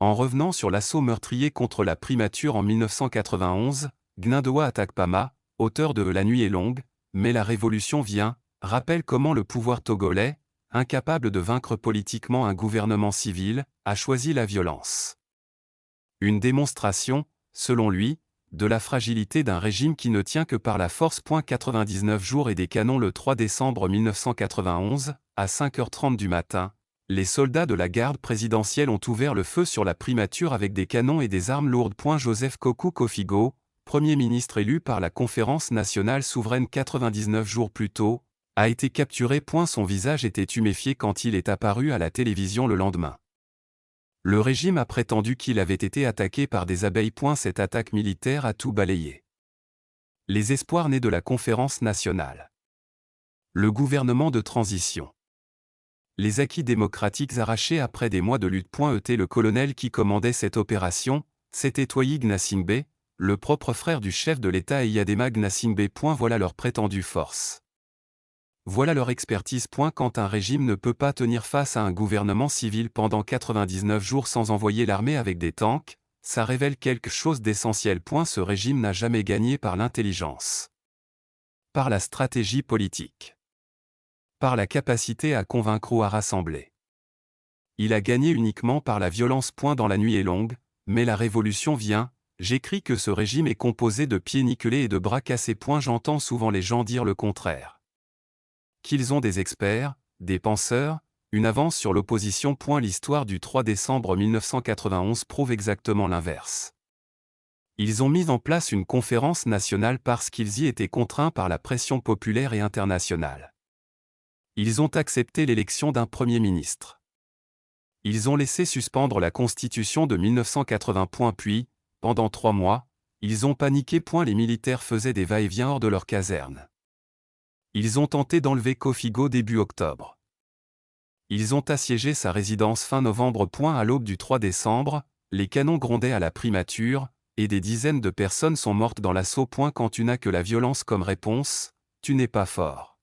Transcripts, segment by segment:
En revenant sur l'assaut meurtrier contre la primature en 1991, Gnindoa Atakpama, auteur de La nuit est longue, mais la révolution vient, rappelle comment le pouvoir togolais, incapable de vaincre politiquement un gouvernement civil, a choisi la violence. Une démonstration, selon lui, de la fragilité d'un régime qui ne tient que par la force. 99 jours et des canons. Le 3 décembre 1991, à 5h30 du matin, les soldats de la garde présidentielle ont ouvert le feu sur la primature avec des canons et des armes lourdes. Joseph Kokou Kofigo, Premier ministre élu par la Conférence nationale souveraine 99 jours plus tôt, a été capturé. Son visage était tuméfié quand il est apparu à la télévision le lendemain. Le régime a prétendu qu'il avait été attaqué par des abeilles. Cette attaque militaire a tout balayé. Les espoirs nés de la Conférence nationale. Le gouvernement de transition. Les acquis démocratiques arrachés après des mois de lutte. Le colonel qui commandait cette opération, c'était Toyi Gnassingbé, le propre frère du chef de l'État Eyadema Gnassingbé. Voilà leur prétendue force. Voilà leur expertise. Quand un régime ne peut pas tenir face à un gouvernement civil pendant 99 jours sans envoyer l'armée avec des tanks, ça révèle quelque chose d'essentiel. Ce régime n'a jamais gagné par l'intelligence, par la stratégie politique, par la capacité à convaincre ou à rassembler. Il a gagné uniquement par la violence. Dans La nuit est longue, mais la révolution vient. J'écris que ce régime est composé de pieds nickelés et de bras cassés. J'entends souvent les gens dire le contraire. Qu'ils ont des experts, des penseurs, une avance sur l'opposition. L'histoire du 3 décembre 1991 prouve exactement l'inverse. Ils ont mis en place une conférence nationale parce qu'ils y étaient contraints par la pression populaire et internationale. Ils ont accepté l'élection d'un Premier ministre. Ils ont laissé suspendre la Constitution de 1980. Puis, pendant 3 mois, ils ont paniqué. Les militaires faisaient des va-et-vient hors de leur caserne. Ils ont tenté d'enlever Kofigo début octobre. Ils ont assiégé sa résidence fin novembre. À l'aube du 3 décembre, les canons grondaient à la primature, et des dizaines de personnes sont mortes dans l'assaut. Quand tu n'as que la violence comme réponse, tu n'es pas fort.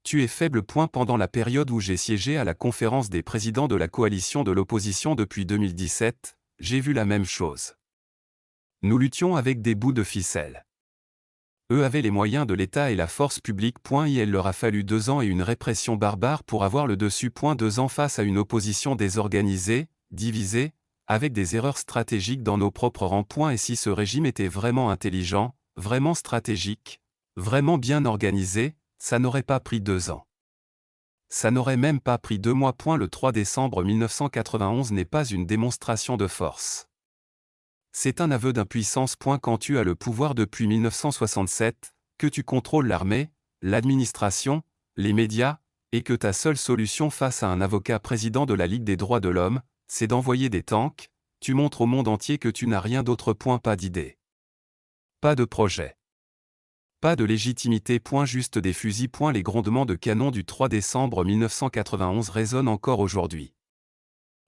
Tu es faible. Pendant la période où j'ai siégé à la conférence des présidents de la coalition de l'opposition depuis 2017, j'ai vu la même chose. Nous luttions avec des bouts de ficelle. Eux avaient les moyens de l'État et la force publique. Il leur a fallu 2 ans et une répression barbare pour avoir le dessus. 2 ans face à une opposition désorganisée, divisée, avec des erreurs stratégiques dans nos propres rangs. Et si ce régime était vraiment intelligent, vraiment stratégique, vraiment bien organisé, ça n'aurait pas pris 2 ans. Ça n'aurait même pas pris 2 mois. Le 3 décembre 1991 n'est pas une démonstration de force. C'est un aveu d'impuissance. Quand tu as le pouvoir depuis 1967, que tu contrôles l'armée, l'administration, les médias, et que ta seule solution face à un avocat président de la Ligue des droits de l'homme, c'est d'envoyer des tanks, tu montres au monde entier que tu n'as rien d'autre. Pas d'idée. Pas de projet. Pas de légitimité. Juste des fusils. Les grondements de canon du 3 décembre 1991 résonnent encore aujourd'hui.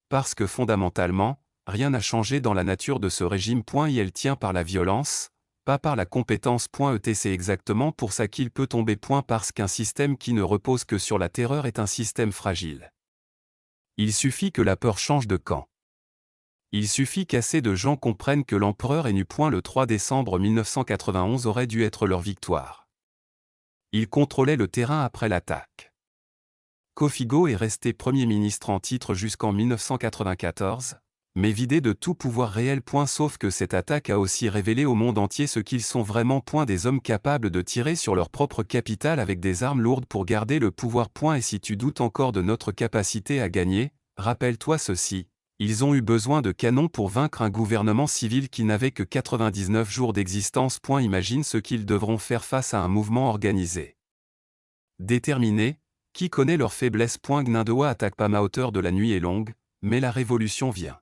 Parce que fondamentalement, rien n'a changé dans la nature de ce régime. Il tient par la violence, pas par la compétence. C'est exactement pour ça qu'il peut tomber. Parce qu'un système qui ne repose que sur la terreur est un système fragile. Il suffit que la peur change de camp. Il suffit qu'assez de gens comprennent que l'empereur est nu. Le 3 décembre 1991 aurait dû être leur victoire. Ils contrôlaient le terrain après l'attaque. Kofigo est resté Premier ministre en titre jusqu'en 1994, mais vidé de tout pouvoir réel. Sauf que cette attaque a aussi révélé au monde entier ce qu'ils sont vraiment. Des hommes capables de tirer sur leur propre capitale avec des armes lourdes pour garder le pouvoir. Et si tu doutes encore de notre capacité à gagner, rappelle-toi ceci. Ils ont eu besoin de canons pour vaincre un gouvernement civil qui n'avait que 99 jours d'existence. Imagine ce qu'ils devront faire face à un mouvement organisé, déterminé, qui connaît leurs faiblesses. Gnindoa Atakpama, auteur de La nuit est longue, mais la révolution vient.